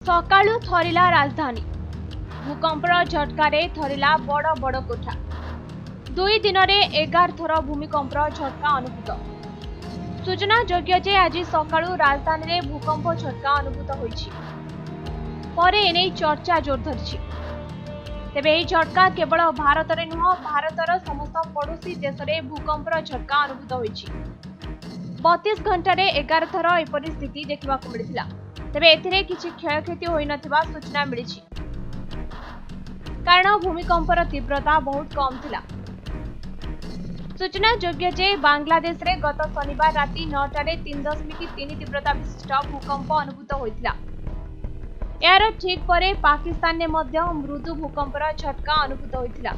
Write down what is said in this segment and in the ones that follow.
सकाळू थरिला राजधानी भूकंपर झटकारे थरिला बड़ बड़ कोठा 2 दिन में 11 थर भूमिकंप झटका अनुभूत। सूचना योग्य जे आज सकाळू राजधानी में भूकंप झटका अनुभूत होइछि परे एने चर्चा जोर धरिछि। तेबे एही झटका केवल भारत रे नुह भारतर समस्त पड़ोशी देश में भूकंपर झटका अनुभूत होइछि। 32 घंटा रे 11 थर एपरि स्थिति देखा मिलिथिला। तेबे एथिरे किछि क्षयक्षति होई नथिबा सूचना मिलिछि कारण भूमिकंपर तीव्रता बहुत कम थिला। सूचना योग्य जे बांग्लादेश रे गत शनिवार राति 9 रे 3.3 तीव्रता विशिष्ट भूकंप अनुभूत होइथिला। यार ठीक परे पाकिस्तान ने मध्य मृदु भूकंपर झटका अनुभूत होइथिला।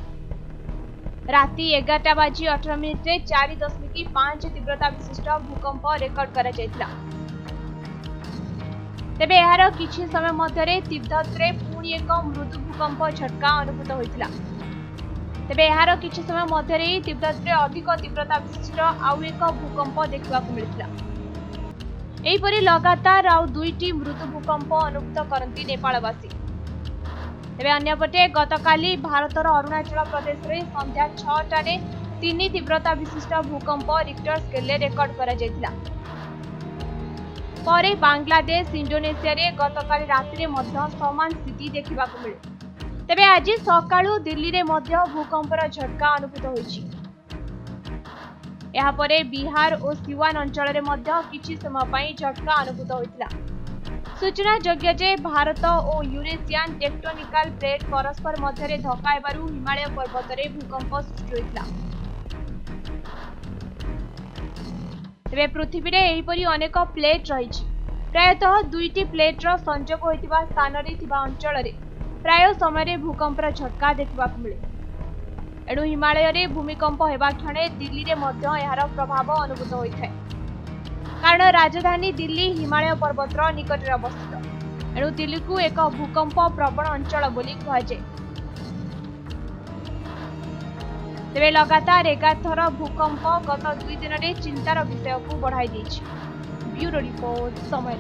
राति 11:18 रे 4.5 तीव्रता विशिष्ट भूकंप रेकर्ड करा जायतिला। तेबे यार किछि समय मध्यरे तिब्बत रे पुणी एक मृदु भूकंप झटका अनुभूत होइतिला। तेबे यार किछि समय मध्यरे तिब्बत रे अधिक तीव्रता विशिष्ट आउ एक भूकंप देखा मिलितिला। एहिपरि लगातार आउ 2टी मृदु भूकंप अनुभूत करंती नेपालवासी। तेबे अन्यपटे गतकाली भारतर अरुणाचल प्रदेश रे संध्या 6 रे 3 तीव्रता विशिष्ट भूकंप रिक्टर स्केल रेकर्ड करा जायतिला। परे बांग्लादेश इंडोनेशिया रे गतकाली राति रे मध्य समान स्थिति देखा मिले। तेबे आज सकाळू दिल्ली रे मध्य भूकंपर झटका अनुभूत होइछि। यहाँ परे बिहार और सिवान अंचल रे मध्य किछि समय पई झटका अनुभूत होइतिला। सूचना योग्य जे भारत और यूरेशियन टेक्टोनिकल प्लेट परस्पर मध्य धक्का हेबारु हिमालय पर्वत रे भूकंप सृष्टि होइतिला। तेबे पृथ्वी रे एहिपरि अनेक प्लेट रहिछि। प्रायतः 2टी प्लेट रो संयोग होइतिबा स्थान रे थिबा अंचल रे प्राय समय रे भूकंपर झटका देखा मिले। एणु हिमालय रे भूमिकंप हेबा क्षणे दिल्ली रे मध्य एहार प्रभाव अनुभूत होइथाय कारण राजधानी दिल्ली हिमालय पर्वतर निकट रे अवस्थित। एणु दिल्ली को एक भूकंप प्रवण अंचल बोली कहाଯାଏ। तेबे लगातार 11 थर भूकंप गत 2 दिन में चिंतार विषय को बढ़ाई देछि। ब्यूरो रिपोर्ट समय।